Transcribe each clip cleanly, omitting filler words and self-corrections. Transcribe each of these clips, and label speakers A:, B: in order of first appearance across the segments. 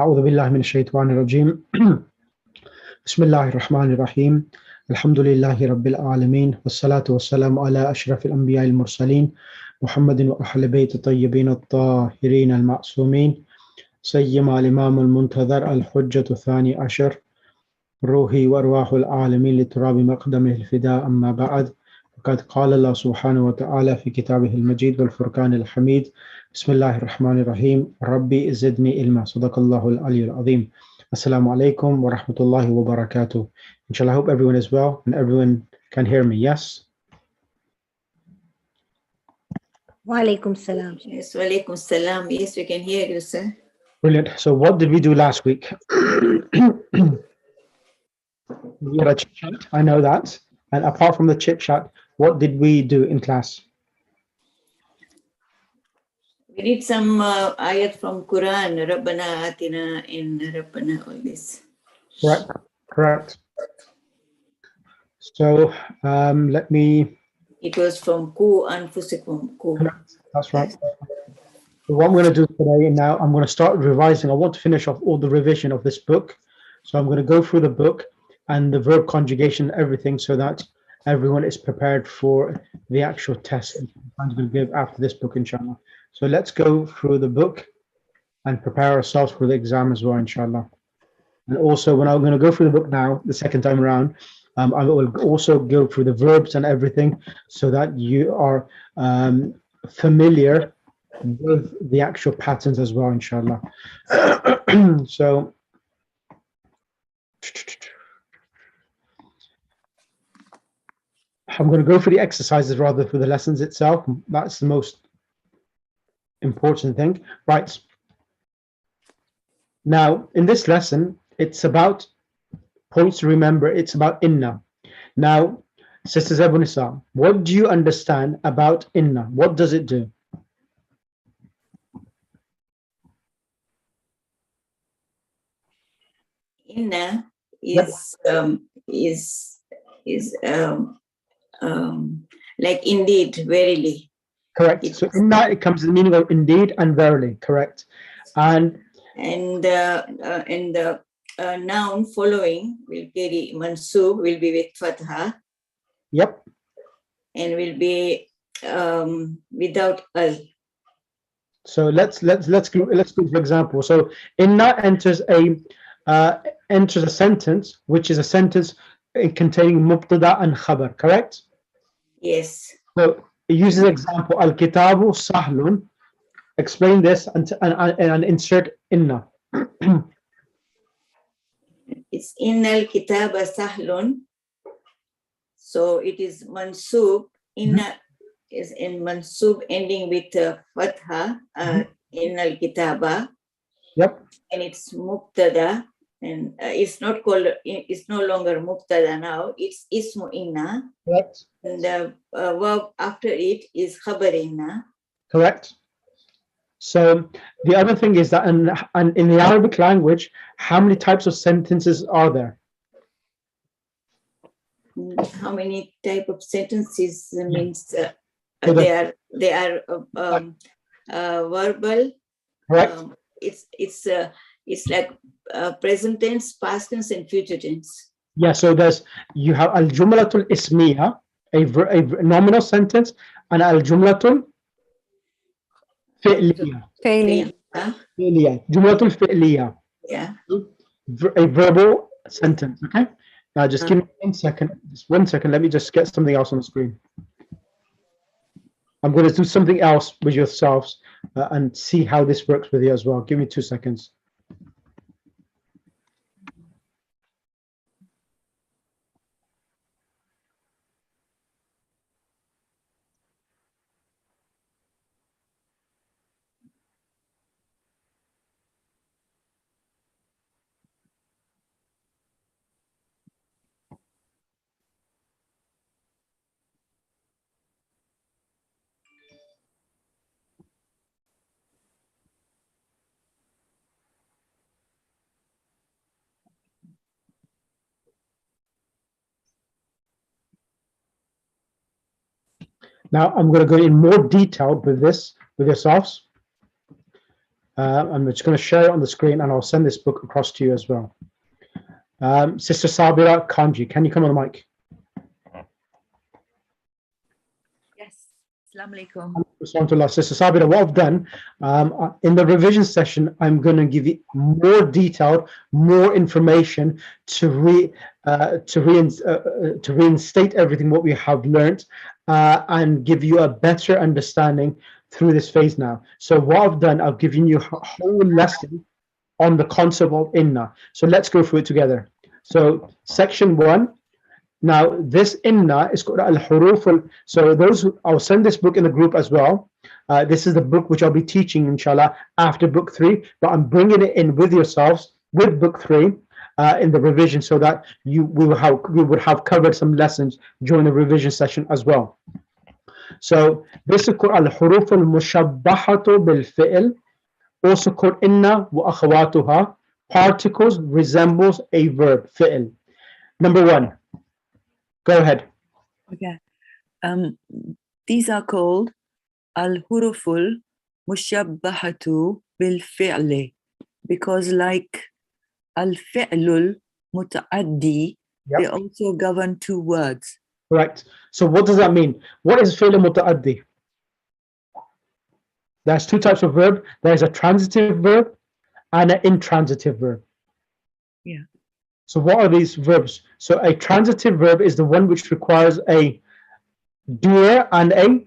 A: أعوذ بالله من الشيطان الرجيم بسم الله الرحمن الرحيم الحمد لله رب العالمين والصلاة والسلام على أشرف الأنبياء المرسلين محمد وأهل بيت الطيبين الطاهرين المعصومين سيما الإمام المنتظر الحجة الثاني عشر روحي وأرواح العالمين لتراب مقدمه الفداء أما بعد فقد قال الله سبحانه وتعالى في كتابه المجيد والفرقان الحميد بسم الله الرحمن الرحيم ربي زدني علما صدق الله العلي العظيم Assalamu alaikum wa rahmatullahi wa barakatuh. Inshallah, I hope everyone is well and everyone can hear me. Yes?
B: Wa alaikum salam.
C: Yes, wa alaikum salam. Yes, we can hear you, sir.
A: Brilliant. So what did we do last week? We had a chit chat, I know that. And apart from the chit chat, what did we do in class?
C: We did some ayat from Quran, Rabbana Atina and Rabbana, all this.
A: Correct. So let me...
C: It was from Ku Anfusikum. Ku.
A: That's right. So what I'm going to do today now, I'm going to start revising. I want to finish off all the revision of this book. So I'm going to go through the book and the verb conjugation, everything, so that everyone is prepared for the actual test I'm going to give after this book, inshallah. So let's go through the book and prepare ourselves for the exam as well, inshallah. And also, when I'm going to go through the book now, the second time around, I will also go through the verbs and everything so that you are familiar with the actual patterns as well, inshallah. So, I'm going to go through the exercises rather than for the lessons itself. That's the most important thing. Right. Now, in this lesson, it's about points to remember. It's about inna. Now, Sisters Abu Nisa, what do you understand about inna? What does it do?
C: Inna is like indeed, verily.
A: Correct. So inna, it comes to the meaning of indeed and verily. Correct. And
C: the noun following will carry mansub, will be with fatha.
A: Yep.
C: And will be without al.
A: So let's go for example. So inna enters a sentence, which is a sentence containing mubtada and khabar. Correct.
C: Yes.
A: So it uses example al-kitabu sahlun. Explain this and insert inna.
C: It's innal kitaba sahlun. So it is mansub. Inna is in mansub ending with fatha. Innal kitaba.
A: Yep.
C: And it's mubtada. And it's not called. It's no longer mubtada now. It's ismu inna.
A: Correct.
C: And the verb after it is khabar inna.
A: Correct. So the other thing is that in the Arabic language, how many types of sentences are there?
C: How many type of sentences means
A: So
C: they are verbal.
A: Correct.
C: It's like present tense, past tense, and future tense.
A: Yeah. So you have al jumlatul ismiya, a nominal sentence, and al jumlatul fi'liya. Jumlatul fi'liya.
C: Yeah.
A: A verbal sentence. Okay. Now just give me 1 second. Just 1 second. Let me just get something else on the screen. I'm going to do something else with yourselves and see how this works with you as well. Give me 2 seconds. Now I'm going to go in more detail with this with yourselves. I'm just going to share it on the screen, and I'll send this book across to you as well. Sister Sabira Kanji, can you come on the mic?
D: Yes. Assalamu alaikum.
A: Sister Sabira, what I've done in the revision session, I'm going to give you more detailed, more information to reinstate everything what we have learned and give you a better understanding through this phase now. So what I've done, I've given you a whole lesson on the concept of inna. So let's go through it together. So section 1. Now this inna is called al-huruf. So those who, I'll send this book in the group as well. This is the book which I'll be teaching inshallah after book 3, but I'm bringing it in with yourselves with book 3 in the revision, so that we would have covered some lessons during the revision session as well. So this is called al-huruf al-mushabbahatu bil-fi'l, also called inna wa akhawatuha, particles resembles a verb, fi'l. Number 1. Go ahead.
D: Okay. These are called al-huruful mushabbahatu bil fi'li, because like al-fi'lul muta'addi, they also govern 2 words.
A: Right. So what does that mean? What is fi'l muta'addi? There's 2 types of verb. There's a transitive verb and an intransitive verb.
D: Yeah.
A: So what are these verbs? So a transitive verb is the one which requires a doer and a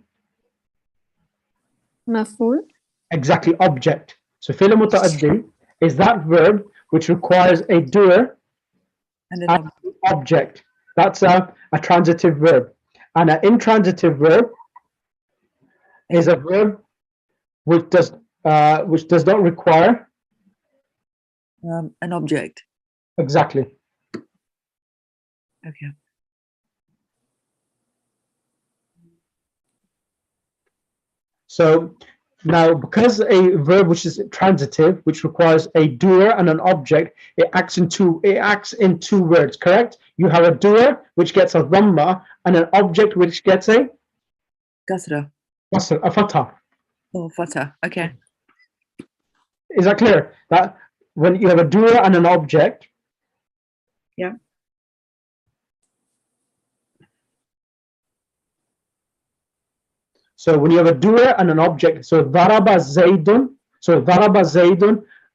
B: Maf'ul.
A: exactly object. So fi'l muta'addi is that verb which requires a doer
D: And
A: and an object. That's a transitive verb. And an intransitive verb is a verb which does not require
D: an object.
A: exactly.
D: Okay.
A: So now, because a verb which is transitive, which requires a doer and an object, it acts in two words, correct? You have a doer which gets a dhamma and an object which gets a
D: Kasra.
A: fatha.
D: Oh, fatha. Okay.
A: Is that clear? That when you have a doer and an object.
D: Yeah.
A: So when you have a doer and an object, so dharaba zaydun,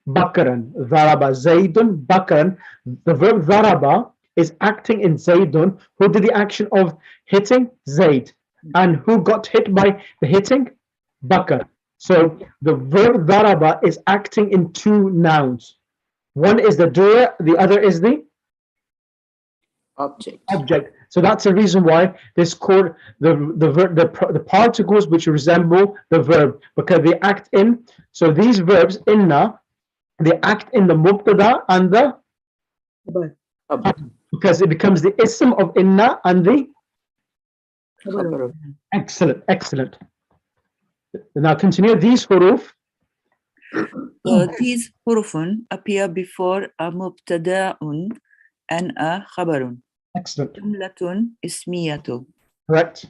A: bakaran, dharaba zaydun bakaran. The verb dharaba is acting in zaydun. Who did the action of hitting? Zayd. And who got hit by the hitting? Bakar. So the verb dharaba is acting in 2 nouns. One is the doer, the other is the object. So that's the reason why this called the particles which resemble the verb, because they act in. So these verbs inna, they act in the mubtada and the because it becomes the ism of inna and the excellent. Now continue. These huruf.
D: These hurufun appear before a mubtada'un and a khabarun.
A: Excellent.
D: Jumlatun ismiyatu.
A: Correct.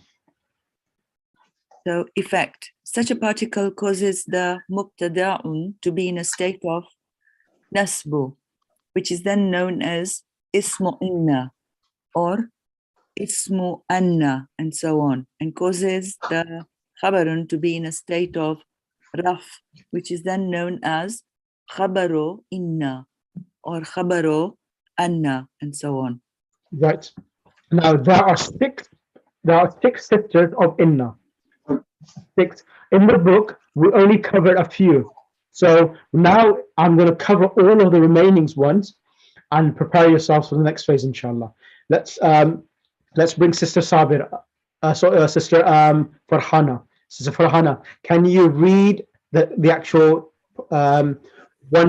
D: So effect. Such a particle causes the mubtada'un to be in a state of nasbu, which is then known as ismu inna or ismu anna, and so on, and causes the khabarun to be in a state of raf, which is then known as khabaro inna or khabaro anna, and so on.
A: Right. Now there are six sisters of inna. 6 in the book. We only covered a few. So now I'm going to cover all of the remaining ones, and prepare yourselves for the next phase, inshallah. Let's bring Sister Sabir, Sister Farhana. Sister Farhana, can you read the actual 1,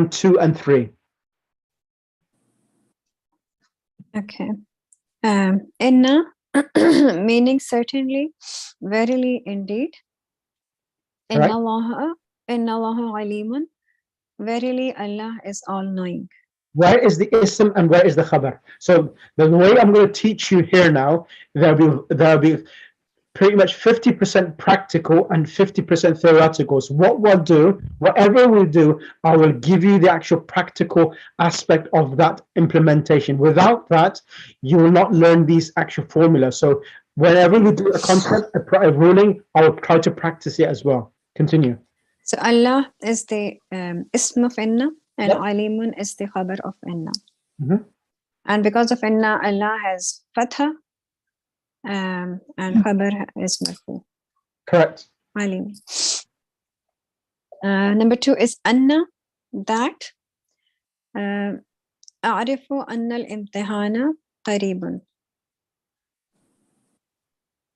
A: 2, and 3?
B: Okay. Inna, meaning certainly, verily, indeed. Inna Allah alimun, verily Allah is all-knowing.
A: Where is the ism and where is the khabar? So the way I'm going to teach you here now, there'll be pretty much 50% practical and 50% theoretical. So what we'll do, whatever we do, I will give you the actual practical aspect of that implementation. Without that, you will not learn these actual formulas. So whenever we do a concept, a ruling, I will try to practice it as well. Continue.
B: So Allah is the ism of inna, and
A: Yep.
B: alimun is the khabar of inna.
A: Mhm.
B: And because of inna, Allah has fatha, and khabar is marfu.
A: Correct.
B: Alim. Number 2 is anna, that. أعرف أن الامتحان قريب.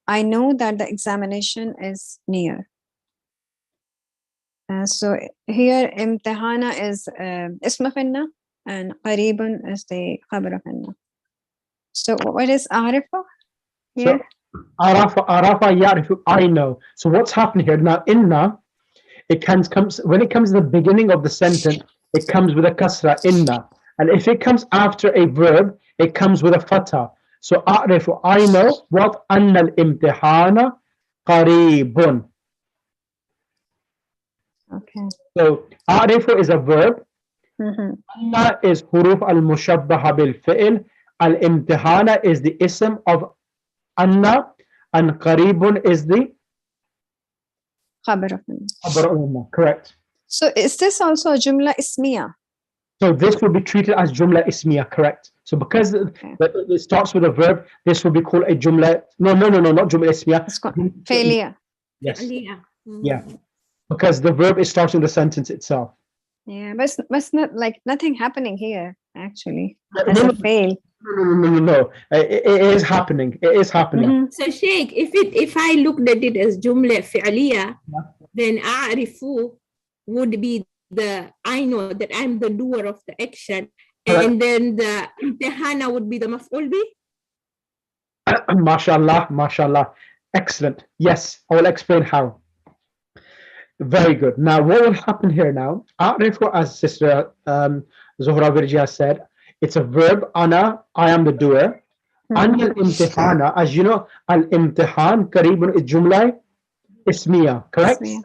B: I know that the examination is near. So here imtihana is ism of inna, and qaribun is the khabar of inna. So what is arifa here?
A: So arafa ya'rifu, I know. So what's happening here now? Inna, it comes when it comes to the beginning of the sentence, it comes with a kasra, inna, and if it comes after a verb, it comes with a fatha. So a'rifu, I know what anna al-imtihana qaribun.
B: Okay.
A: So a'rifu is a verb.
B: Mhm.
A: Anna is huruf al-mushabbaha bil-fi'l. Al-imtihana is the ism of anna, and qaribun is the
B: Khabar of inna.
A: khabar of anna. Correct.
B: So is this also a jumla ismiya?
A: So this will be treated as jumla ismiya, correct? So because
B: Okay.
A: it starts with a verb, this will be called a jumla. No, not jumla ismiya.
B: It's called failure.
A: Yes.
C: Yeah.
A: Yeah. Because the verb is starting the sentence itself.
B: Yeah, but it's not like nothing happening here actually.
A: No,
B: As
A: no,
B: a fail.
A: No. It is happening. It is happening.
B: Mhm.
E: So Sheikh, if I looked at it as jumla fi'liya,
A: Yeah.
E: then a'rifu would be the I know that I'm the doer of the action,
A: Correct.
E: and then the imtihana would be the maf'ul bih.
A: Mashallah. Excellent. Yes, I will explain how. Very good. Now, what will happen here now? A'rifu, as Sister Zuhra Virgia said, it's a verb, ana, I am the doer. And al-imtihana, as you know, al-imtihan, qaribun is jumla ismiya, correct?
B: Ismiya.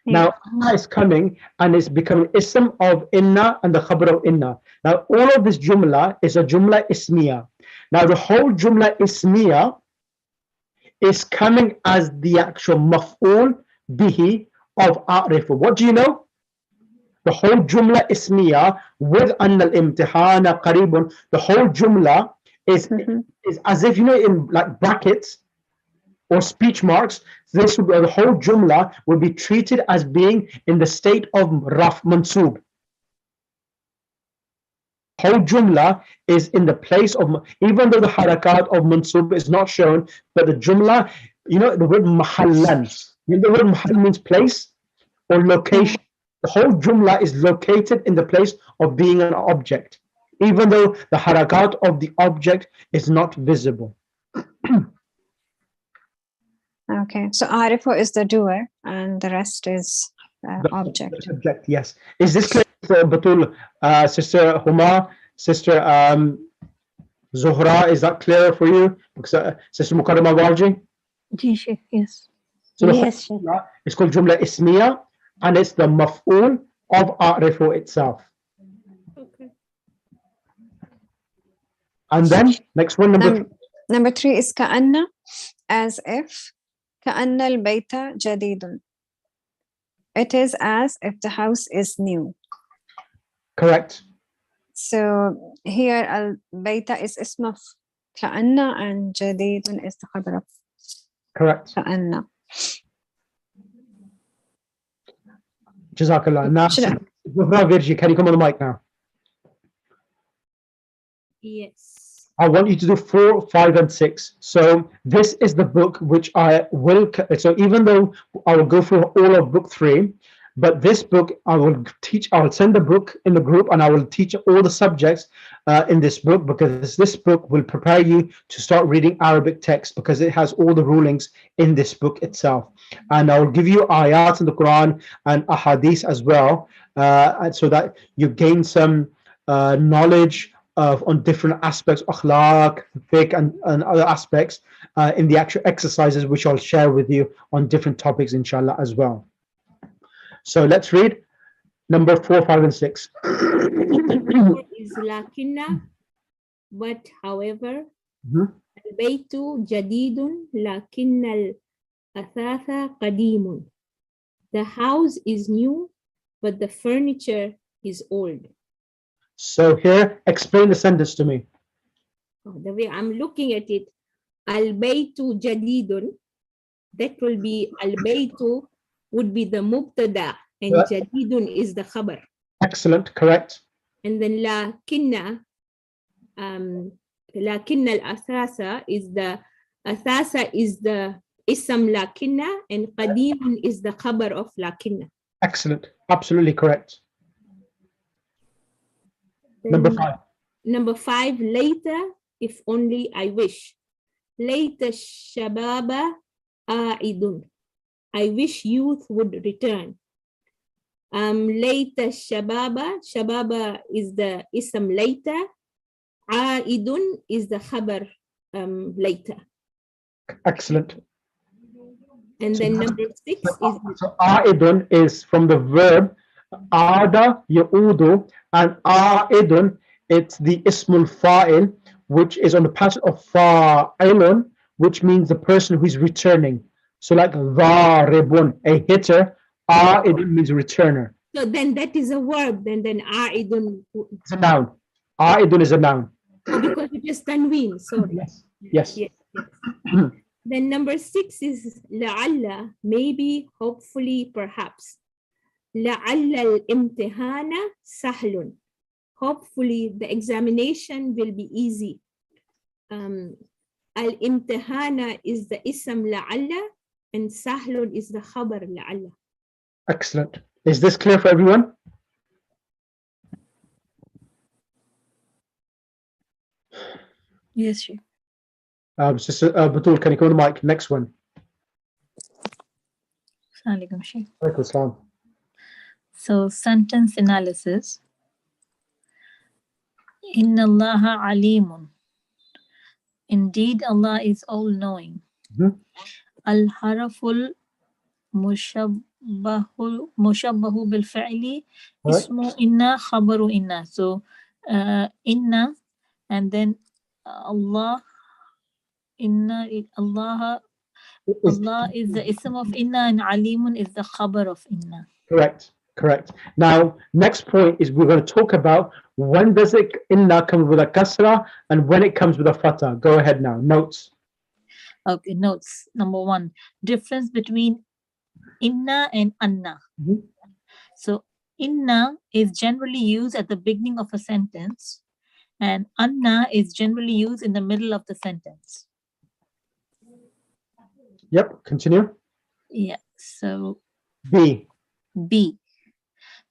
A: Now, anna is coming and it's becoming ism of inna and the khabar of inna. Now, all of this jumla is a jumla ismiya. Now, the whole jumla ismiya is coming as the actual maf'ul bihi of a'rifu. What do you know? The whole jumla ismiya with anna al-imtihana qaribun, the whole jumla is as if, you know, in like brackets or speech marks, this would be, the whole jumla will be treated as being in the state of raf mansub. Whole jumla is in the place of, even though the harakat of mansub is not shown, but the jumla, you know, the word mahallan, you know, the word mahall means place or location. The whole jumla is located in the place of being an object, even though the harakat of the object is not visible.
B: Okay, so arifu is the doer and the rest is object.
A: The subject, yes. Is this clear for Batul, Sister Huma, Sister Zuhra? Is that clear for you? Because, Sister Mukarrama Warji?
F: Yes.
A: So the whole
F: Yes, Sheikh.
A: jumla is called Jumla Ismiya, and it's the maf'ul of A'rifu itself.
E: Okay.
A: And then, next one,
B: Number 3 is ka'anna, as if. كأن البيت جديد. It is as if the house is new.
A: correct.
B: So here al-bayt is ism of كأن and جديد is the khabar of
A: Correct.
B: كأن.
A: Jazakallah. Now,
B: Should I-
A: Zuhra Virji, can you come on the mic now?
E: Yes.
A: I want you to do 4, 5, and 6. So this is the book which I will. So even though I will go through all of book 3, but this book I will teach. I will send the book in the group, and I will teach all the subjects in this book, because this book will prepare you to start reading Arabic text, because it has all the rulings in this book itself. And I will give you ayat in the Quran and ahadith as well, so that you gain some knowledge on different aspects, akhlaq, fiqh, and other aspects in the actual exercises, which I'll share with you on different topics, inshallah, as well. So let's read number 4, 5, and 6.
E: Is lakinna, but however,
A: Mhm.
E: al-baytu jadidun lakinna al-athatha qadimun. The house is new, but the furniture is old.
A: So here, explain the sentence to me.
E: The way I'm looking at it, al-baytu jadidun, that will be al-baytu would be the mubtada, and
A: Yeah.
E: jadidun is the khabar.
A: Excellent, correct.
E: And then lakinna al-asasa is the ism lakinna, and qadimun is the khabar of lakinna.
A: Excellent, absolutely correct. Number 5.
E: Number 5, later, if only I wish. Later shababa a'idun. I wish youth would return. Later shababa is the ism later. A'idun is the khabar later.
A: Excellent.
E: And then number 6 is
A: So a'idun is from the verb ada ya'udu, and a'idun, it's the ismul fa'il, which is on the pattern of fa'ilun, which means the person who is returning. So like dharibun, a hitter, a'idun means returner.
E: so then that is a verb. Then a'idun,
A: It's a noun. A'idun is a noun.
E: because it is tanween. Sorry.
A: Yes. Yes.
E: Yes. Then number 6 is la'alla, maybe, hopefully, perhaps. La'alla al-imtihana sahlun. Hopefully the examination will be easy. Al-imtihana is the ism la'alla, and sahlun is the khabar la'alla.
A: Excellent. Is this clear for everyone?
F: Yes, Sheikh.
A: Sister Batul, can you go to the mic? Next one.
F: Assalamualaikum, Sheikh.
A: Alaikum salam.
F: So, sentence analysis. Inna Allaha alimun. Indeed, Allah is all-knowing.
A: Mhm.
F: Al-haraful mushabbahu bil-fi'li
A: Right.
F: ismu inna khabaru inna. So, inna, and then Allah, inna, Allah is the ism of inna, and alimun is the khabar of inna.
A: Correct. Correct. Now, next point is we're going to talk about when does it inna come with a kasra and when it comes with a fatah. Go ahead now. Notes.
F: Okay, notes. Number 1, difference between inna and anna.
A: Mhm.
F: So, inna is generally used at the beginning of a sentence, and anna is generally used in the middle of the sentence.
A: Yep. Continue.
F: Yeah. So,
A: B.
F: B.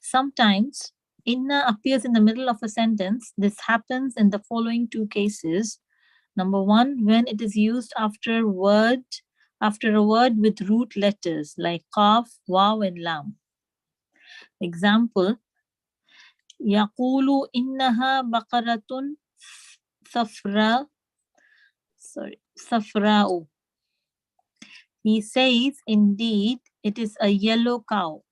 F: Sometimes inna appears in the middle of a sentence. This happens in the following 2 cases. Number 1, when it is used after a word with root letters like qaf, waw, and lam. Example: Yaqulu innaha baqaratun safra'u. He says, indeed, it is a yellow cow.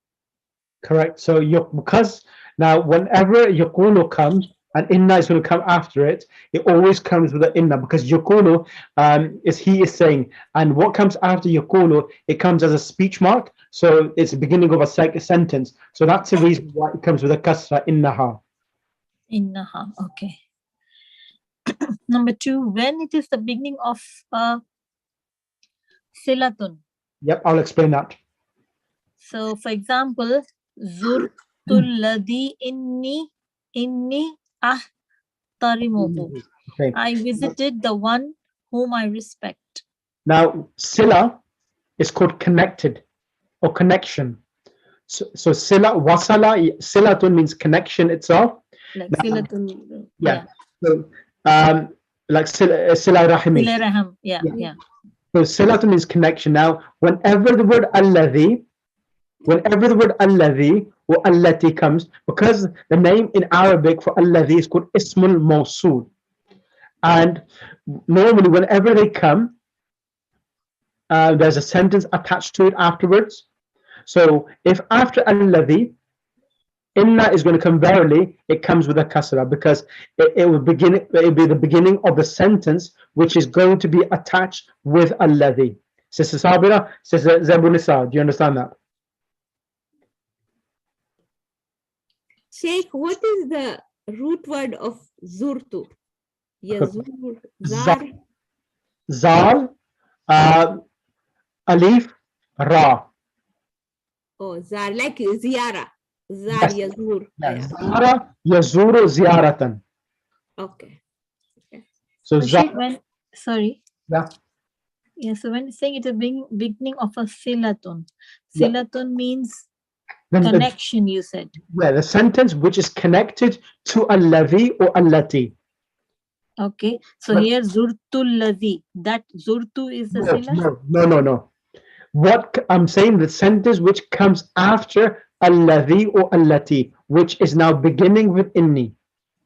A: Correct. So because now whenever yaqulu comes and inna is going to come after it, it always comes with an inna, because yaqulu is he is saying, and what comes after yaqulu, it comes as a speech mark. So it's the beginning of a sentence. So that's the reason why it comes with a kasra, innaha.
F: Innaha, okay. Number 2, when it is the beginning of silatun.
A: Yep, I'll explain that.
F: So, for example, zurtul ladhi inni ahtarimuhu.
A: Okay.
F: I visited the one whom I respect.
A: Now, sila is called connected or connection. So sila, wasala, silatun means connection itself.
F: Like
A: Now,
F: silatul,
A: yeah. So, like sila rahimi.
F: Sila raham, yeah.
A: So silatun is connection. Now, whenever the word alladhi Whenever the word alladhi or allati comes, because the name in Arabic for alladhi is called ismul mawsul, and normally whenever they come, there's a sentence attached to it afterwards. So if after alladhi, inna is going to come verily, it comes with a kasra because it will be the beginning of the sentence which is going to be attached with alladhi. Sister Sabira, Sister Zabunisa, do you understand that?
E: Sheikh, what is the root word of zurtu? Yazur, zar.
A: Zal, alif, ra.
E: Oh, zar, like ziyara. Zar,
A: Yes.
E: yazur.
A: Yeah.
E: Yeah.
A: Zara, yazuru, ziyaratan.
E: Okay.
A: So
F: So
A: zar,
F: Sheikh, when, sorry.
A: yeah.
F: Yeah, so when saying it's a beginning of a silatun,
A: Yeah.
F: silatun means
A: Then
F: connection, you said.
A: the sentence which is connected to alladhi or allati.
F: Okay, so
A: But-
F: here zurtu ladhi, that zurtu is the sila?
A: No. What I'm saying, the sentence which comes after alladhi or allati, which is now beginning with inni.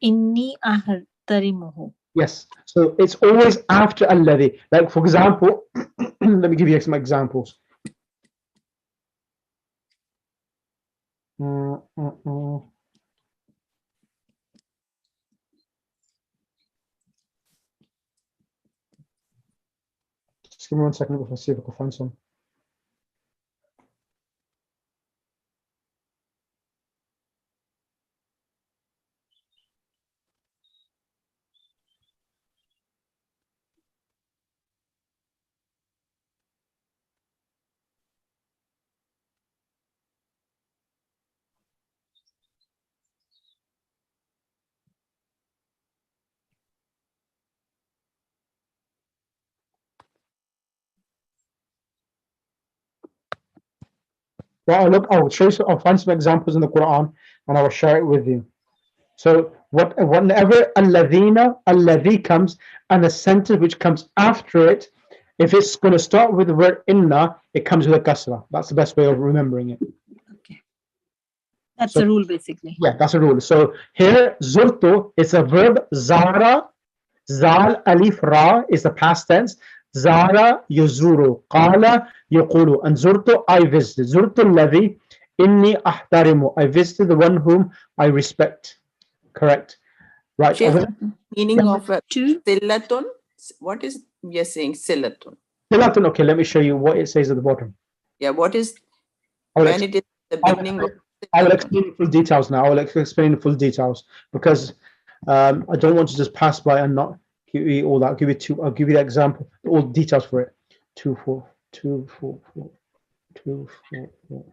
F: Inni ahtarimuhu.
A: Yes. So it's always after alladhi. Like for example, let me give you some examples. Just give me 1 second before I see if I can find some. Well, I'll show you, I'll find some examples in the Quran and I will share it with you. So whenever alladhi comes and the sentence which comes after it, if it's going to start with the word inna, it comes with a kasra. That's the best way of remembering it.
F: Okay. That's
A: So-
F: a rule basically.
A: Yeah, that's a rule. So here, zurtu is a verb, zara, zal, alif, ra is the past tense. Zara, yazuru, qala, yaqulu. And zurtu, I visited. Zurtu alladhi, inni ahtarimu. I visited the one whom I respect. Correct. Right.
G: Sheikh, meaning
A: Yeah.
G: of
F: Two.
G: silatun. What is we are saying silatun?
A: Silatun, okay, let me show you what it says at the bottom.
G: Yeah, what is
A: I will
G: when it is the
A: I'll
G: beginning of
A: I will
G: silatun?
A: explain in full details now. I will explain in full details because I don't want to just pass by and not give you all that. I'll give you the example, all the details for it. 2, 4, 2, 4, 4, 2, 4, 4.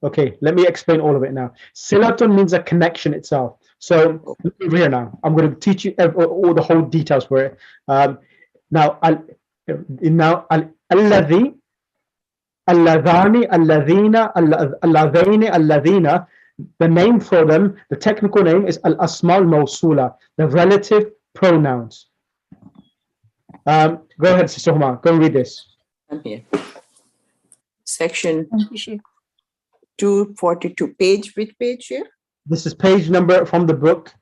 A: Okay, let me explain all of it now. Silatun means a connection itself. So here now, I'm going to teach you all the whole details for it. Now, alladhi, alladhani, alladhina, alladhaini, alladhina. The name for them, the technical name is al-asmal mawsula, the relative pronouns. Go ahead, Sister Huma, go and read this.
G: I'm here. Section
F: Thank you, Sheikh.
G: 242. Page, which page here?
A: This is page number from the book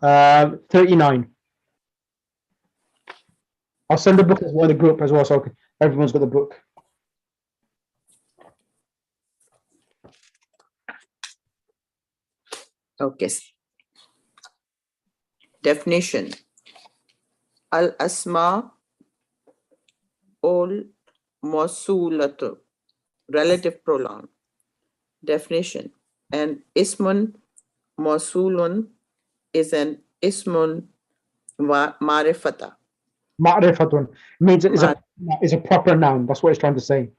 A: 39. I'll send the book as well in the group as well, so everyone's got the book.
G: Okay. Definition. Al-asma ol mawsulatu. Relative pronoun. Definition. An ismun mawsulun is an ismun marifata.
A: Ma'rifatun means it is a proper noun. That's what it's trying to say.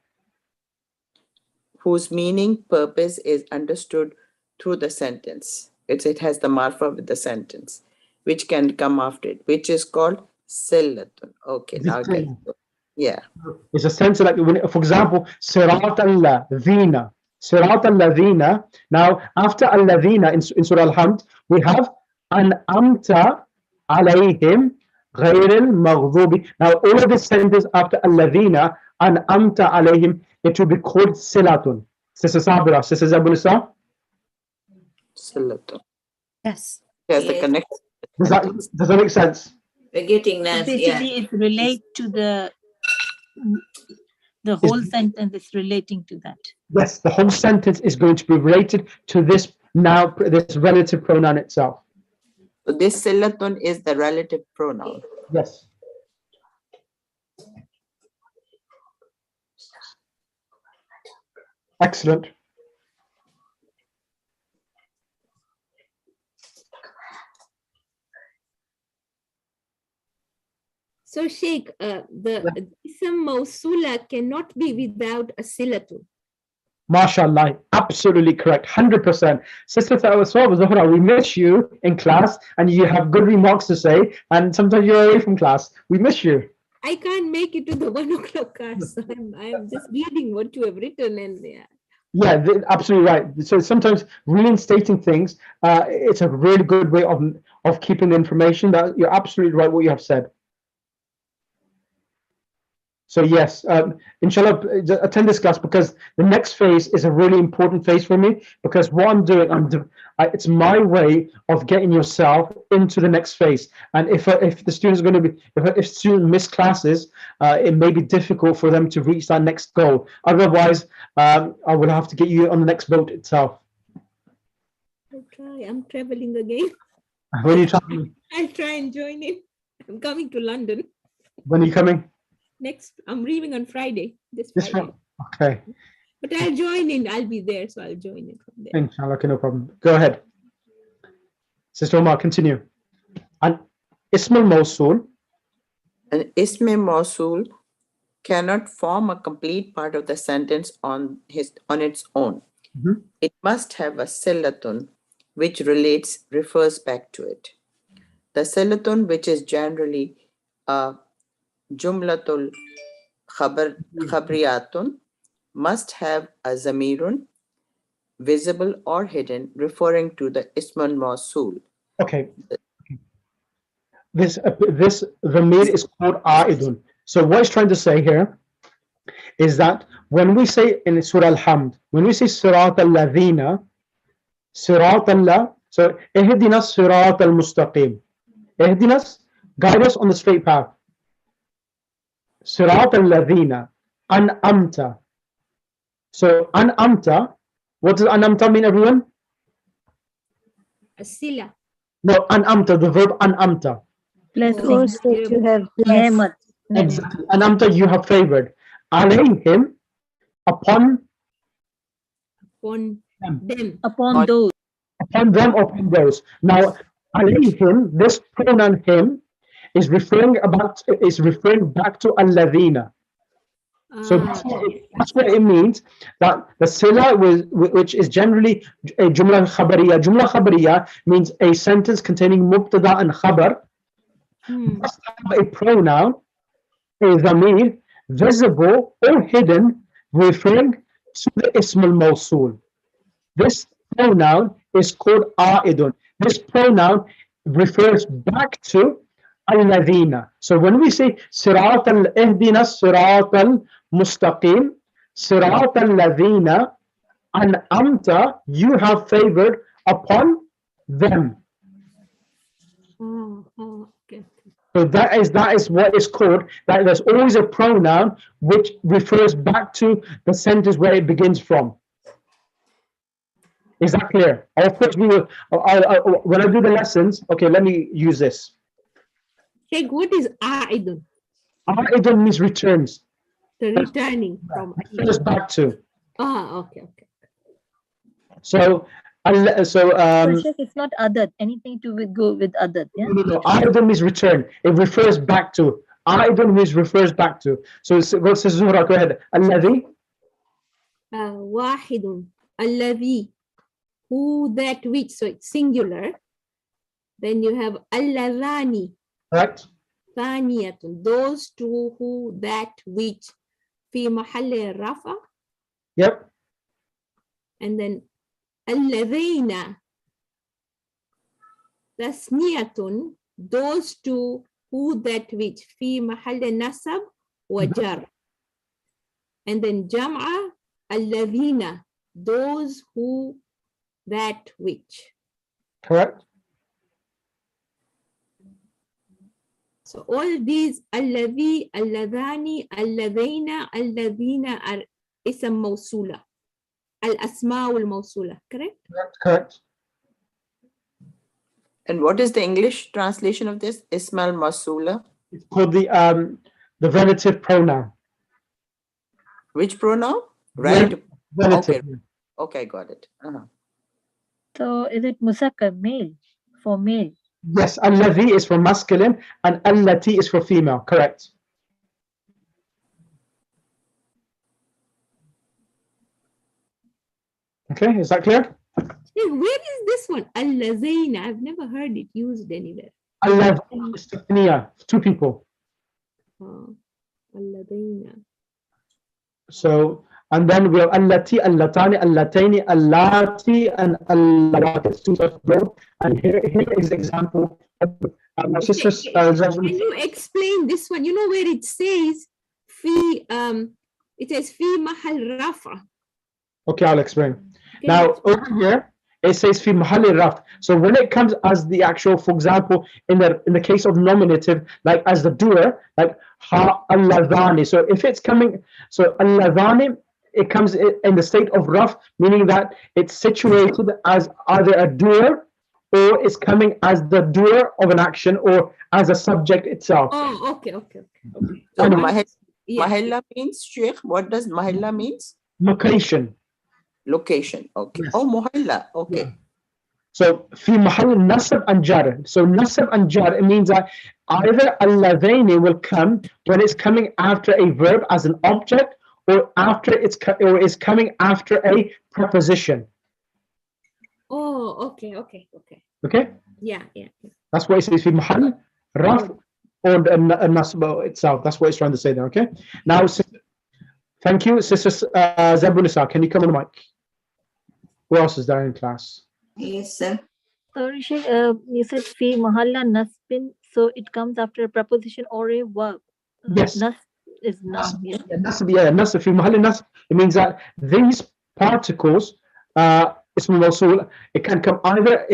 G: Whose meaning, purpose is understood through the sentence. It has the marfa with the sentence, which can come after it, which is called sillatun. Okay, now I get it. Yeah.
A: It's a sense of like, for example, Sirat al-Ladhina. Sirat al-Ladhina. Now, after al-Ladhina in Surah Al-Hamd, we have an amta alayhim غير المغضوب. Now all of this sentence after الذين أنعمت عليهم, it will be called silatun. Sister Sabira, Sister Zabulisa,
G: Silatun.
D: Yes.
G: Yes, the
C: Yes.
G: connection.
A: does that make sense?
C: We're getting
F: So
C: that.
F: basically,
C: Yeah.
F: it relates to the whole sentence is relating to that.
A: Yes, the whole sentence is going to be related to this this relative pronoun itself.
G: So this silatun is the relative pronoun.
A: Yes. Excellent.
E: So Sheikh, the ism mawsula cannot be without a silatun.
A: MashaAllah, absolutely correct, 100%. Sister Zahra, we miss you in class and you have good remarks to say, and sometimes you're away from class. We miss you.
E: I can't make it to the 1 o'clock class. So I'm just reading what you have written, and
A: Yeah, absolutely right. So sometimes reinstating things, it's a really good way of keeping the information. That you're absolutely right what you have said. So yes, inshallah, attend this class because the next phase is a really important phase for me, because what I'm doing, it's my way of getting yourself into the next phase. And if the student's going to be, if students miss classes, it may be difficult for them to reach that next goal. Otherwise, I will have to get you on the next boat itself.
E: I'll try. I'm traveling again.
A: When are you traveling?
E: I'll try and join in. I'm coming to London
A: When are you coming?
E: next. I'm leaving on Friday. This
A: This
E: Friday.
A: one? Okay.
E: But I'll join in. I'll be there, so I'll join in from there.
A: Inshallah, okay, no problem. Go ahead. Sister Omar, continue. And Ism al-Mawsul.
G: An ism mawsul cannot form a complete part of the sentence on its own.
A: Mhm.
G: It must have a silatun which refers back to it. The silatun, which is generally a jumlatul khabriyatun, must have a zamirun, visible or hidden, referring to the ism mawsul.
A: Okay. This Ramir is called A'idun. So what it's trying to say here is that when we say in Surah Al-Hamd, when we say Sirat al-Ladhina, Sirat Allah, so Ihdina Sirat al-Mustaqim. Ihdinas, guide us on the straight path. Sirat al-Ladhina, An'amta. So An'amta, what does An'amta mean, everyone?
E: Asila.
A: No, An'amta, the verb An'amta.
F: Blessings.
B: Those that you have blessed.
F: Ne'mat.
A: Exactly. An'amta, you have favored. Alayhim, upon
E: On them.
F: Upon those.
A: upon them, upon those. Now, alayhim, this pronoun him, is referring back to alladhina. So that's what it means, that the sila, which is generally a jumla khabariya. Jumla khabariya means a sentence containing mubtada and khabar, must have a pronoun, a dhamir, visible or hidden, referring to the ism al-mawsul. This pronoun is called a'idun. This pronoun refers back to al-ladhina. So when we say sirat al-ihdina sirat al-mustaqim, sirat al-ladhina, an'amta, you have favored upon them.
E: Okay.
A: So that is what is called, that there's always a pronoun which refers back to the sentence where it begins from. Is that clear? Of course, we will. When I do the lessons, okay, let me use this.
E: Sheikh, what is a'idun?
A: A'idun means returns.
E: The returning from.
A: Refers back to.
E: Okay.
A: So,
F: So Sheikh, it's not adat. Anything to go with adat. Yeah.
A: no. A'idun means return. It refers back to. A'idun means refers back to. So, what says Zuhra? Go ahead. Alladhi.
E: Wahidun. Alladhi. Who, that, which. So it's singular. Then you have alladhani.
A: Correct.
E: Thaniyatun. Those two, who, that, which. Fi mahalli rafa.
A: Yep.
E: And then alladhina. Tasniyatun. Those two who, that, which. في محل نصب وجر. And then جمع الذين, those, who, that, which.
A: Correct.
E: So all these الذي, اللذان, اللذين, الذين are اسم موصولة. الأسماء والموصولة. Correct?
A: Correct.
G: And what is the English translation of this? Ismal Masula.
A: It's called the relative pronoun.
G: Which pronoun? Right.
A: Relative.
G: Okay, got it.
F: So is it musakkar, male, for male?
A: Yes, alladhi is for masculine and allati is for female. Correct. Okay, is that clear?
E: Hey, where is this one? Allazaina. I've never heard it used anywhere.
A: Alladhi is tathniya, two people.
E: Alladaina.
A: So, and then we have allati, allatani, allataini, allati, and allawati. It's two such verbs. And here is the example. My sister's,
E: Can you explain this one? You know where it says fi it says fi mahal rafa.
A: okay, I'll explain. Now over here it says fi mahali raf. So when it comes as the actual, for example, in the case of nominative, like as the doer, like ha alladhani. So if it's coming, so alladhani, it comes in the state of raf, meaning that it's situated as either a doer or it's coming as the doer of an action or as a subject itself.
E: Oh, okay.
G: So
E: Yeah.
G: mahalla means, Sheikh, what does mahalla means?
A: Location.
G: Location. Okay.
A: Yes.
G: Oh, mohalla. Okay.
A: Yeah. So fi mahal nasab and jar. So nasab and jar, it means that either alladhaini will come when it's coming after a verb as an object, or after it's coming after a preposition.
E: Oh, okay.
A: Okay,
E: Yeah.
A: that's what it says fi mahal raf or a nasab itself. That's what it's trying to say there. Okay. Now, thank you, Sister Zabunisa. Can you come on the mic? Who else is there in class?
C: Yes, sir.
F: Sorry, Sheikh, you said fi mahalla nasbin, so it comes after a preposition or a verb.
A: Yes.
F: Nas is noun. Yeah.
A: Nasab fi mahal nasb. It means that these particles, ism mawsul, it can come either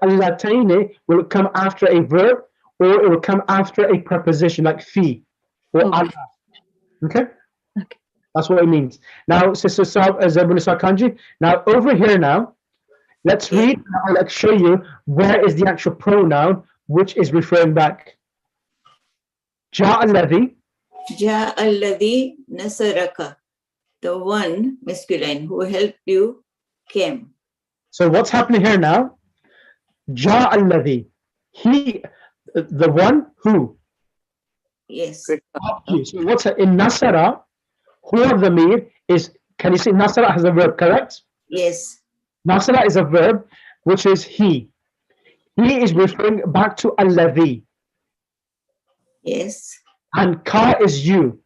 A: allataini will come after a verb, or it will come after a preposition like fi or
F: Okay.
A: ala. Okay. That's what it means. Now, Sister Zabunisa Kanji. Now over here now, let's read. I'll show you where is the actual pronoun which is referring back. Ja alladhi.
C: Ja alladhi nasaraka. The one, masculine, who helped you came.
A: So what's happening here now? Ja alladhi. He, the one who.
C: Yes.
A: So what's in nasara? Who of the mir is, can you see nasara has a verb, correct?
C: Yes.
A: Nasara is a verb, which is he. He is referring back to alladhi.
C: Yes.
A: And ka is you.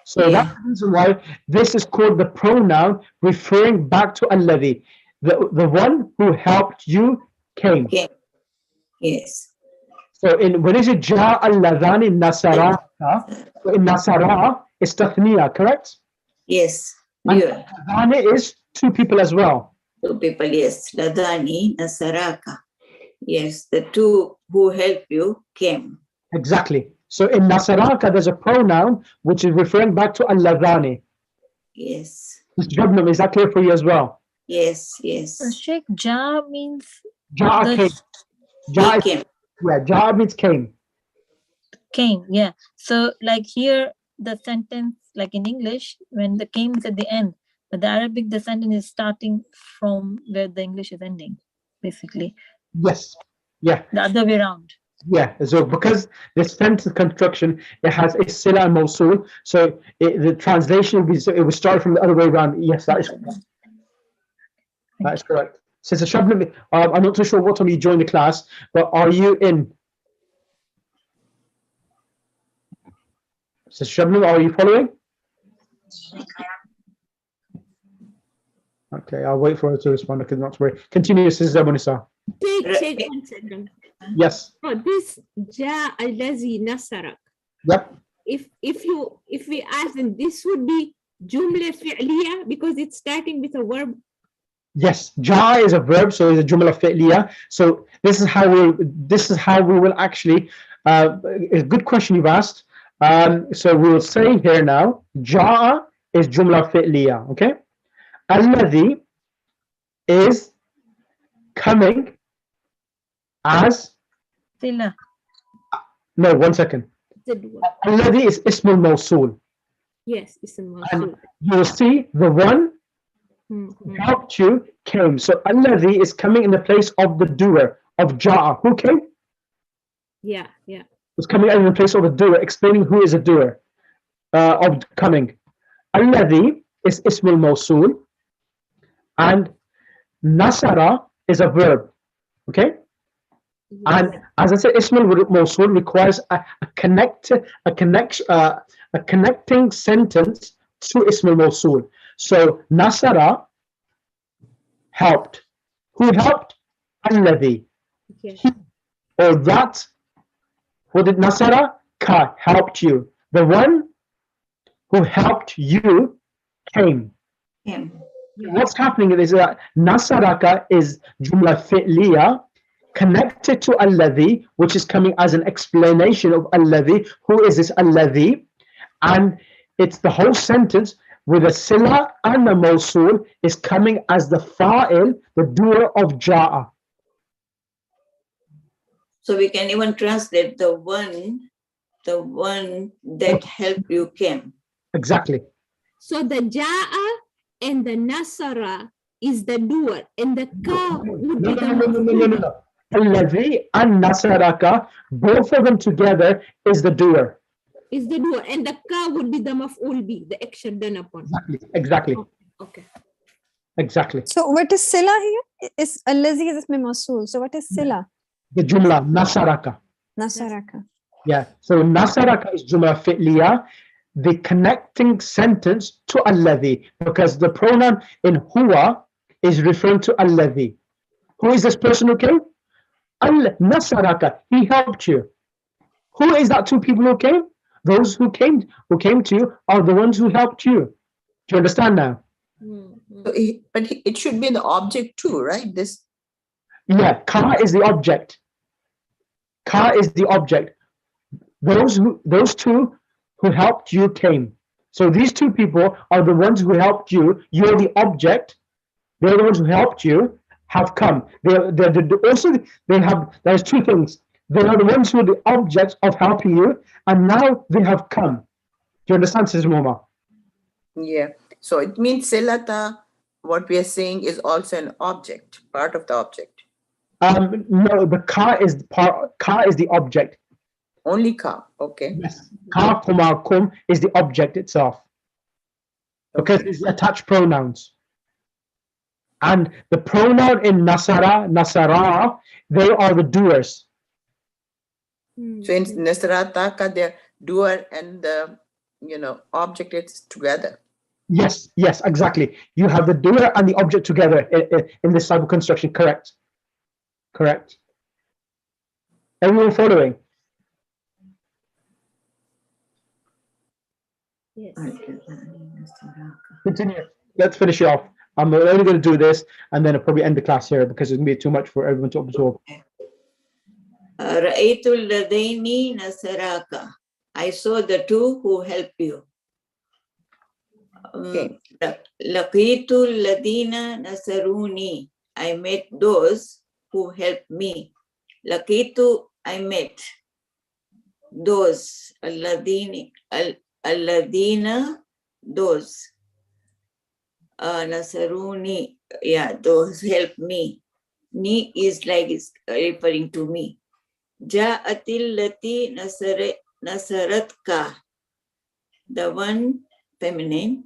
A: So that's the reason why this is called the pronoun referring back to alladhi. The one who helped you came.
C: Came. Yes.
A: So when is it ja alladhani nasaraka? So in nasara is tathniya, correct?
C: Yes.
A: And
C: Yeah.
A: alladhani is two people as well.
C: Two people, yes. Ladani, Nasaraka. Yes, the two who helped you came.
A: Exactly. So in nasaraka there's a pronoun which is referring back to alladhani.
C: Yes.
A: Mr. Jabnam, is that clear for you as well?
C: Yes.
F: Sheikh, ja means
A: Ja
F: the
A: came. Ja
C: He
A: is,
C: came.
A: yeah, ja means came.
F: came. Yeah. So like here, the sentence, like in English, when the came is at the end, but the Arabic, the sentence is starting from where the English is ending, basically.
A: Yes. Yeah.
F: The other way around.
A: Yeah. So because the sentence construction, it has a sila and mawsul, so the translation will start from the other way around. Yes, that is correct. That is correct. Sister Shabnam, I'm not too sure what time you joined the class, but are you in? Sister Shabnam, are you following? Okay, I'll wait for her to respond. I could not worry. Continue, Sister Zabunisa.
E: Take 1 second.
A: Yes.
E: Oh, this Ja allazi nasarak.
A: Yep.
E: If we ask them, this would be jumla fi'liya because it's starting with a verb.
A: Yes, ja is a verb, so it's a jumla fi'liya. So this is how we will actually. A good question you've asked. So we will say here now, ja is jumla fi'liya. Okay, alladhi is coming as.
F: Sila.
A: No, 1 second.
E: Jadwal.
A: Alladhi is ismul mawsul,
E: Yes, it's a
A: and
E: mawsul.
A: you will see the one who helped you came. So alladhi is coming in the place of the doer of ja. Who came?
E: Yeah, yeah.
A: Was coming in the place of a doer, explaining who is a doer of coming. Alladhi is ismul mawsul, and nasara is a verb. Okay, and as I said, ismul mawsul requires a connecting sentence to ismul mawsul. So nasara helped. Who helped? Alladhi.
E: Okay.
A: Or that. What did nasara? Ka helped you. The one who helped you came.
C: Him.
A: What's happening is that nasaraka is jumla fi'liya connected to alladhi, which is coming as an explanation of alladhi. Who is this alladhi? And it's the whole sentence with a sila and a mawsul is coming as the fa'il, the doer of ja'a.
C: So we can even translate the one that helped you came.
A: Exactly.
E: So the ja'a and the nasara is the doer, and the ka would be the maf'ul.
A: Alladhi and nasaraka, both of them together is the doer.
E: Is the doer, and the ka would be the maf'ul bi, the action done upon.
A: Exactly.
E: Okay.
A: Exactly.
B: So what is sila here? Is allazi is ism mawsul. So what is sila?
A: The jumla nasaraka.
B: Nasaraka.
A: Yeah. So nasaraka is jumla fi'liya, the connecting sentence to alladhi, because the pronoun in huwa is referring to alladhi. Who is this person who came? Nasaraka. He helped you. Who is that two people who came? Those who came to you are the ones who helped you. Do you understand now?
G: So it should be the object too, right? This.
A: Yeah, ka is the object. Ka is the object. Those two who helped you came. So these two people are the ones who helped you. You're the object. They're the ones who helped you have come. There's two things. They are the ones who are the objects of helping you, and now they have come. Do you understand, Sister Moma?
G: Yeah. So it means silata, what we are saying is also an object, part of the object.
A: No, the ka is the object.
G: Only ka. Okay.
A: Yes. Ka kuma kum is the object itself. Because
G: Okay.
A: it's attached pronouns. And the pronoun in nasara, they are the doers.
G: So in Nasrataka, the doer and the object is together.
A: Yes, exactly. You have the doer and the object together in this type of construction. Correct. Everyone following?
E: Yes.
A: Continue. Let's finish it off. I'm only going to do this and then I'll probably end the class here because it's going to be too much for everyone to absorb.
C: Ra'aytul ladaini nasaraka. I saw the two who helped you.
G: Okay.
C: Laqitul ladina nasaruni. I met those who helped me. Laqitu, I met those. Alladina, those. Nasaruni, yeah, those help me. Ni is like it's referring to me. Ja'atil lati nasaratka. The one feminine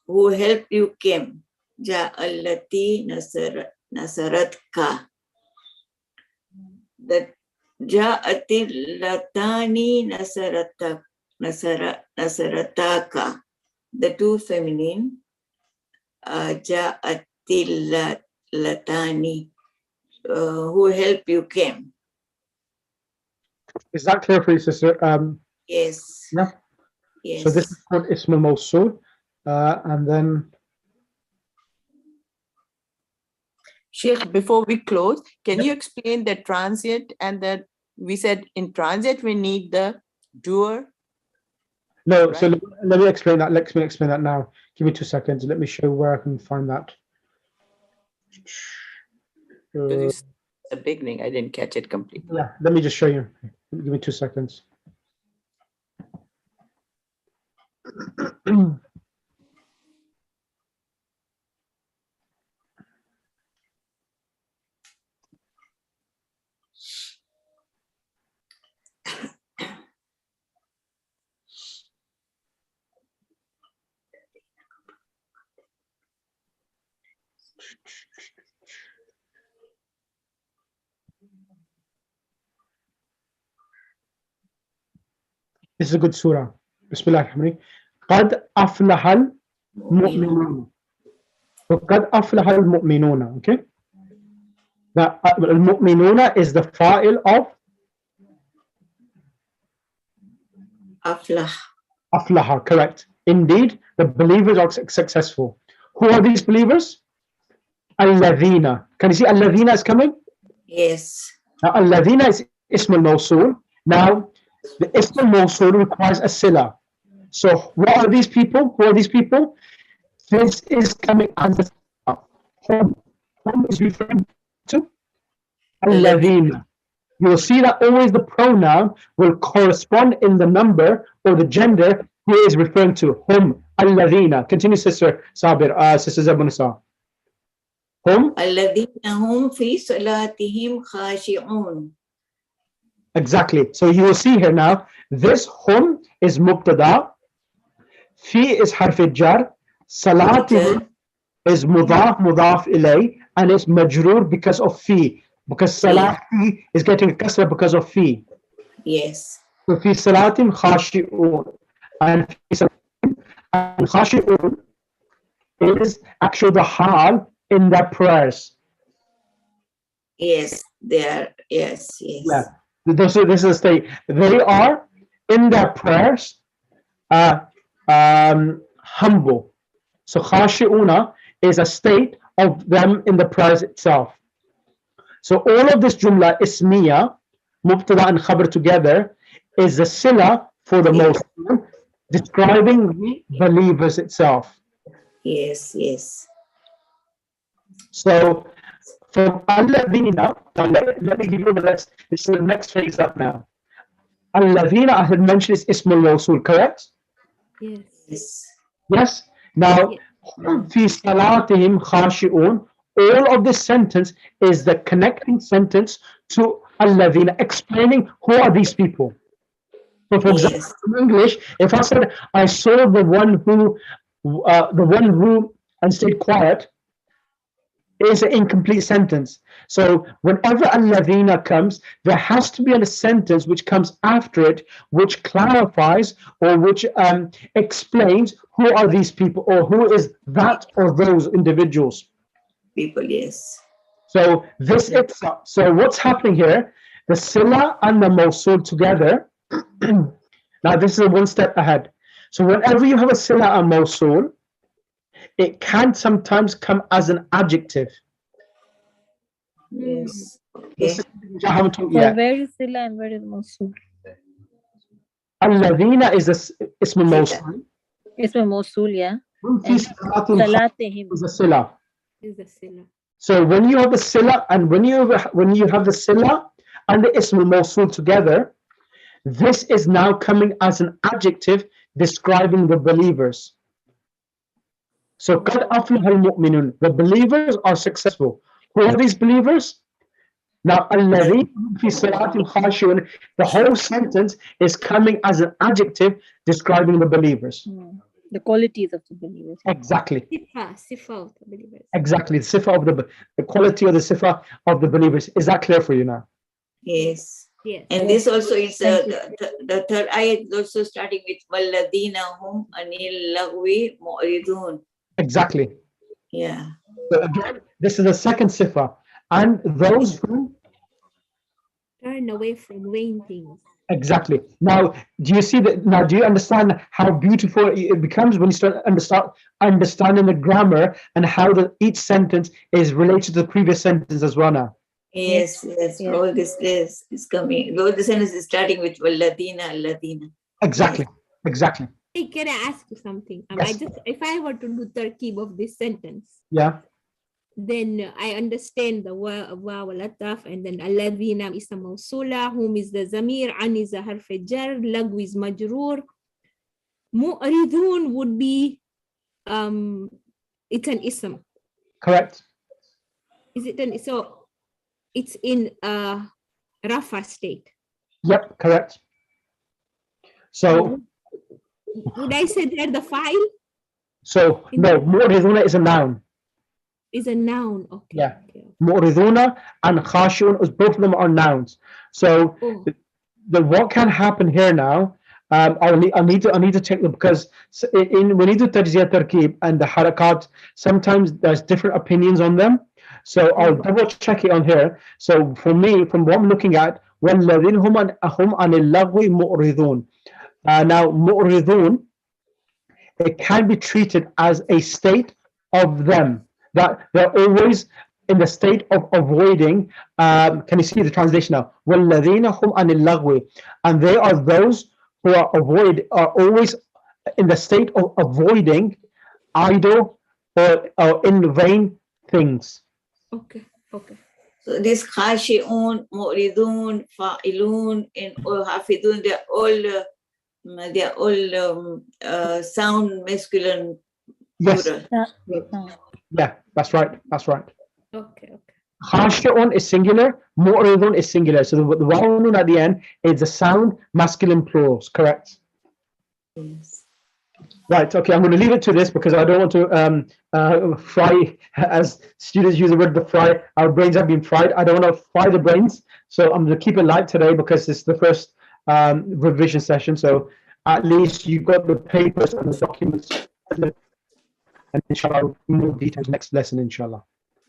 C: who helped you came. Ja'allati nasaratka. The Ja'atil latani nasarataka. The two feminine. Ja'atil latani, who helped you came.
A: Is that clear for you, sister?
C: Yes.
A: Yeah.
C: Yes.
A: So this is called Ism al-Mawsul. And then,
G: Sheikh, before we close, can you explain the transient and the, we said in transient we need the doer?
A: no, so
G: Right.
A: let me explain that. Let me explain that now. Give me 2 seconds. Let me show where I can find that.
G: Because you said the beginning, I didn't catch it completely.
A: Yeah, let me just show you. Give me 2 seconds. This is a good surah. Bismillah ar-Rahman ar-Rahim. قد أفلح المؤمنون. قد أفلح المؤمنون. Okay. The المؤمنون is the fa'il of
C: Aflah.
A: أفلح. Correct. Indeed, the believers are successful. Who are these believers? الذين. Can you see الذين is coming?
C: Yes.
A: Now الذين is اسم الموصول. Now the ism al-mawsul requires a sila. So what are these people? Who are these people? This is coming as a sila. Whom is referring to? Alladhina. You will see that always the pronoun will correspond in the number or the gender who is referring to. Hum. Alladhina. Continue, Sister Sabir, Sister Zabunisa. Hum.
C: الذين هم في صلاتهم خاشعون.
A: Exactly. So you will see here now, this hum is mubtada, fi is harf jar, salatihim is mudaf ilay, and it's majroor because of fi, because salati is getting a kasra because of fi.
C: Yes.
A: So fi salatim khashi'un, and fi salatim khashi'un is actually the hal in their prayers.
C: Yes. They are. Yes. Yes.
A: Yeah. This is a state. They are in their prayers humble. So khashi'una is a state of them in the prayers itself. So all of this jumla ismiya, mubtada and khabar together, is the sila for the most, describing the believers itself.
C: Yes. Yes.
A: So from alladhina, let me give you the next, this is the next phase up now. Alladhina, I had mentioned, is ismul mawsul, correct?
E: Yes.
C: Yes.
A: Yes. Now, fi salatihim khashi'un, all of this sentence is the connecting sentence to alladhina, explaining who are these people. So, for example,
C: Yes.
A: in English, if I said I saw the one who and stayed quiet, is an incomplete sentence. So whenever alladhina comes, there has to be a sentence which comes after it, which clarifies or which explains who are these people or who is that or those individuals.
C: People. Yes.
A: So this itself. So what's happening here? The sila and the mawsul together. Now this is one step ahead. So whenever you have a sila and mawsul, it can sometimes come as an adjective.
C: Yes. Okay.
A: This is something which I haven't told
F: So
A: yet.
F: where is Sila and where is Mosul?
A: Alladhina is ism al-mawsul.
F: It's a Mosul, yeah.
A: Fi
F: And
A: salatin
F: Salatihim.
A: is a sila.
E: Is the sila.
A: So when you have the sila and when you have the sila and the ism al-mawsul together, this is now coming as an adjective describing the believers. So qad aflaha al-mu'minun, the believers are successful. Who are these believers? Now, alladhina fi salatin khashi'un, the whole sentence is coming as an adjective describing the believers.
F: The qualities of the believers.
A: Exactly.
E: Sifa of the believers.
A: Exactly. The sifa of the quality of the sifa of the believers. Is that clear for you now?
C: Yes.
E: Yes.
C: And this also is
F: Thank
C: the third ayat is also starting with walladina hum anil lagwi mu'ridun.
A: Exactly.
C: Yeah.
A: So again, this is the second sifa. And those who
E: turn away from vain things.
A: Exactly. Now, do you see that? Now, do you understand how beautiful it becomes when you start understanding the grammar and how each sentence is related to the previous sentence as well now?
C: Yes, yes.
B: Yeah.
C: All this is coming. All the sentence is starting with Walladina, Alladina.
A: Exactly. Exactly.
E: Hey, can I ask you something?
A: Yes.
E: If I were to do Tarkib of this sentence,
A: Yeah.
E: then I understand the wa wal ataf, and then alladhina is the mawsula, whom is the zamir, an is the harf jar, lag is majroor. Mu'ridun would be it's an ism.
A: Correct.
E: Is it an so it's in rafa state.
A: Yep. Correct. So,
E: Would I say there the file
A: no, mu'riduna is a noun.
E: is a noun? Okay.
A: Yeah.
E: Okay.
A: Mu'riduna and khashun, both of them are nouns. So,
E: Oh.
A: what can happen here now? I need to check them, because when you do tajziyah tarkib and the harakat, sometimes there's different opinions on them. So I'll double check it on here. So for me, from what I'm looking at, وَالَّذِينَ هُمْ عَنِ اللَّغْوِ مُعْرِضُونَ. Now, mu'ridun, it can be treated as a state of them, that they're always in the state of avoiding. Can you see the translation now? وَالَّذِينَ هُمْ عَنِ اللَّغْوِ. And they are those who are always in the state of avoiding idle or in vain things.
E: Okay. Okay.
C: So this khashi'un, mu'ridun, fa'ilun, and hafidun, they're all sound masculine
A: Yes.
C: plural.
A: Yeah, that's right. That's right.
E: Okay. Okay.
A: Khashi'un is singular, mu'ridun is singular. So the waw at the end is the sound masculine plurals, correct?
C: Yes.
A: Right, okay, I'm going to leave it to this because I don't want to fry, as students use the word the fry, our brains have been fried. I don't want to fry the brains, so I'm going to keep it light today because it's the first revision session. So at least you've got the papers and the documents, and inshallah, more details next lesson, inshallah.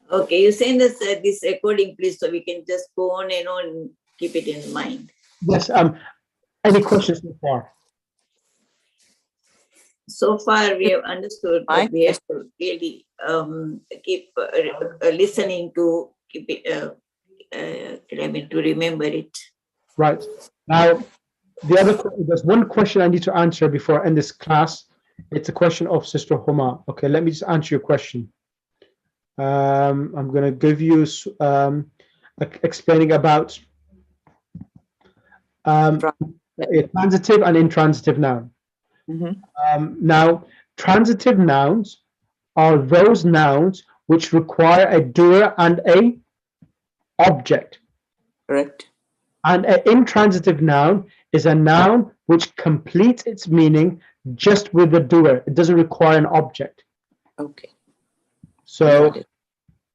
C: Okay, you send us this recording, please, so we can just go on and on, keep it in mind.
A: Yes, any questions so far?
C: So far, we have understood, but we have to really keep listening to keep it. To remember it.
A: Right. Now, there's one question I need to answer before I end this class. It's a question of Sister Homa. Okay, let me just answer your question. I'm going to give you explaining about a transitive and intransitive noun. Now, transitive nouns are those nouns which require a doer and a object.
G: Correct.
A: And an intransitive noun is a noun which completes its meaning just with the doer. It doesn't require an object.
G: Okay.
A: So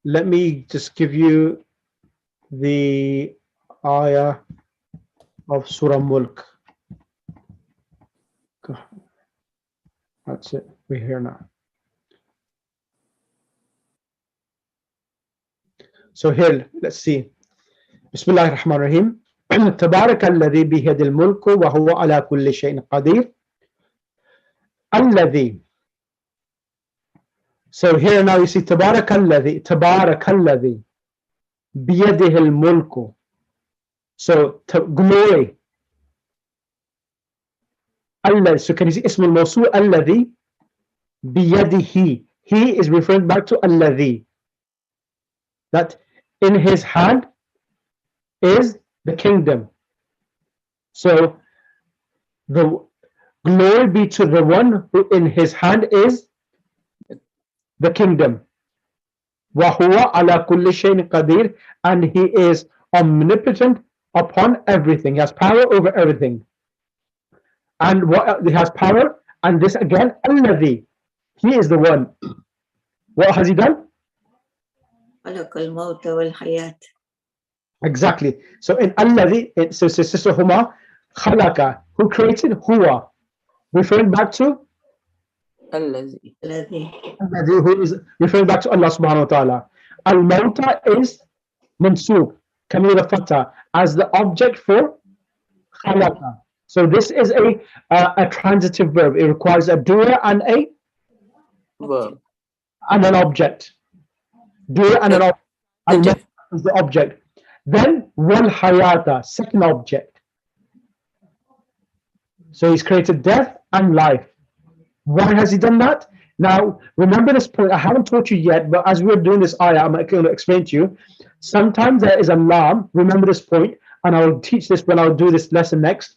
A: let me just give you the ayah of Surah Mulk. That's it. We're here now. So here, let's see. Bismillah ar-Rahman ar-Rahim. تبارك الذي بيده الملك وهو على كل شيء قدير. الذي. So here now you see تبارك الذي بيده الملك. So glory. Allah. So can you see اسم الموصول الذي بيده. He is referring back to الذي. That in his hand is the kingdom. So the glory be to the one who in his hand is the kingdom. وَهُوَ عَلَى كُلِّ شَيْءٍ قَدِيرٌ. And he is omnipotent upon everything. He has power over everything. And what he has power, and this again, الذي. He is the one. What has he done?
C: خلق الموت والحياة.
A: Exactly. So in الذي, so Sister Huma, خلق, who created? Huwa. Referring back to?
G: الذي.
A: الذي, who is referring back to Allah subhanahu wa ta'ala. Al-Mauta is mansub, coming with a fatah. as the object for khalaqa. So this is a transitive verb. It requires a doer and
G: Verb.
A: an object. Doer and an object. And
G: Object.
A: is the object. Then wal hayata, second object. So he's created death and life. Why has he done that? Now, remember this point. I haven't taught you yet, but as we're doing this ayah, I'm going to explain to you. Sometimes there is a lam. Remember this point, and I will teach this when I'll do this lesson next.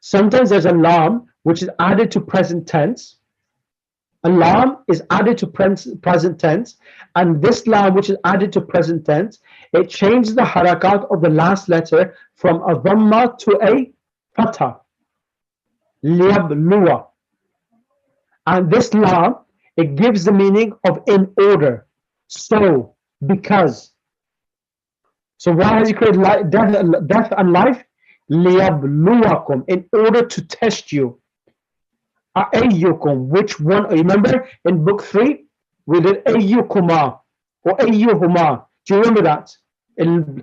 A: Sometimes there's a lam which is added to present tense. A lam is added to present tense, and this lam which is added to present tense, it changes the harakat of the last letter from a dhamma to a fatha. Liyabluwa. And this lam, it gives the meaning of in order, so, because. So why has he created death and life? Liyabluwakum, in order to test you. Ayyukum, which one? Remember in book 3, we did ayyukuma or ayyuhuma. Do you remember that? In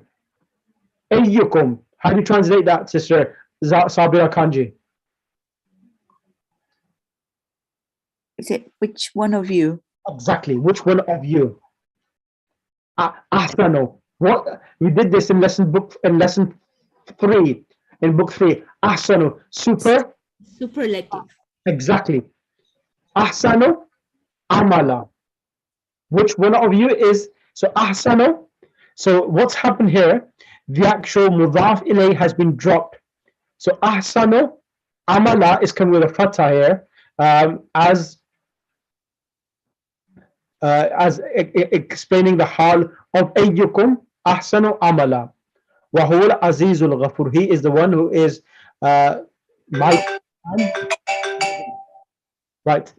A: ayyukum, how do you translate that, sister Sabira Kanji?
D: Is it which one of you?
A: Exactly. Which one of you? Ahsanu. What we did this in lesson 3. In book 3. Ahsanu.
E: Superlative.
A: Exactly. Ahsanu amala. Which one of you is so ahsanu? So what's happened here? The actual mudaf ilay has been dropped. So ahsanu amala is coming with a fatha here, as explaining the hal of ayyukum ahsanu amala wa huwa al-azizul ghafur. He is the one who is mighty. Right.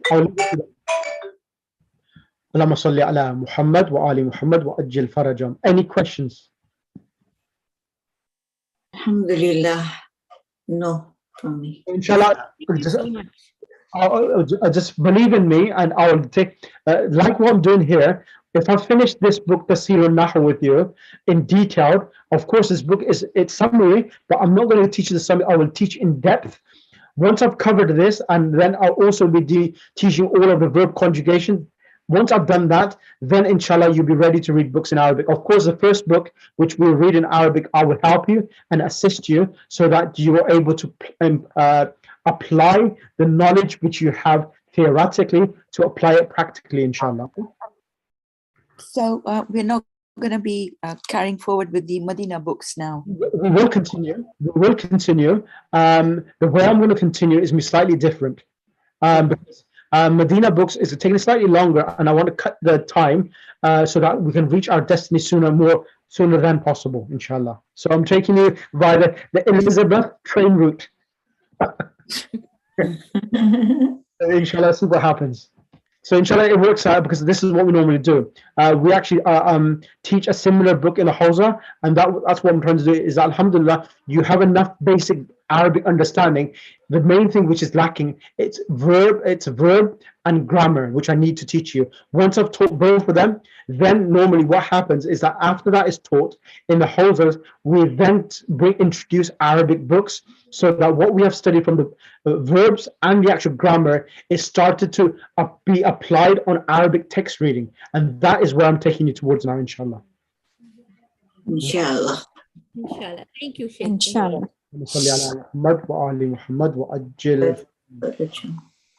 A: Allahumma salli ala Muhammad wa ali Muhammad wa ajil farajam. Any questions?
C: Alhamdulillah. No, from me.
A: Inshallah,
E: Thank you so much.
A: just believe in me, and I'll take like what I'm doing here. If I finish this book, Tafsir al-Nahu, with you in detail, of course, this book is its summary, but I'm not going to teach you the summary. I will teach in depth. Once I've covered this, and then I'll also be teaching all of the verb conjugation. Once I've done that, then inshallah you'll be ready to read books in Arabic. Of course, the first book which we'll read in Arabic, I will help you and assist you so that you are able to apply the knowledge which you have theoretically to apply it practically, inshallah.
D: So we're not going to be carrying forward with the Medina books now.
A: We will continue. We will continue. The way I'm going to continue is slightly different. Because Medina books is taking slightly longer, and I want to cut the time so that we can reach our destiny sooner than possible, inshallah. So I'm taking you via the Elizabeth train route. Inshallah, see what happens. So inshallah it works out, because this is what we normally do. We actually teach a similar book in the Hawza, and that's what I'm trying to do, is that, alhamdulillah, you have enough basic Arabic understanding. The main thing which is lacking, it's verb and grammar, which I need to teach you. Once I've taught both of them, then normally what happens is that after that is taught in the Hawzas, we then introduce Arabic books, so that what we have studied from the verbs and the actual grammar is started to be applied on Arabic text reading. And that is where I'm taking you towards now, inshallah.
C: Inshallah.
E: Inshallah. Thank you, Sheikh.
B: Inshallah.
A: Muhammad wa ali Muhammad wa ajil.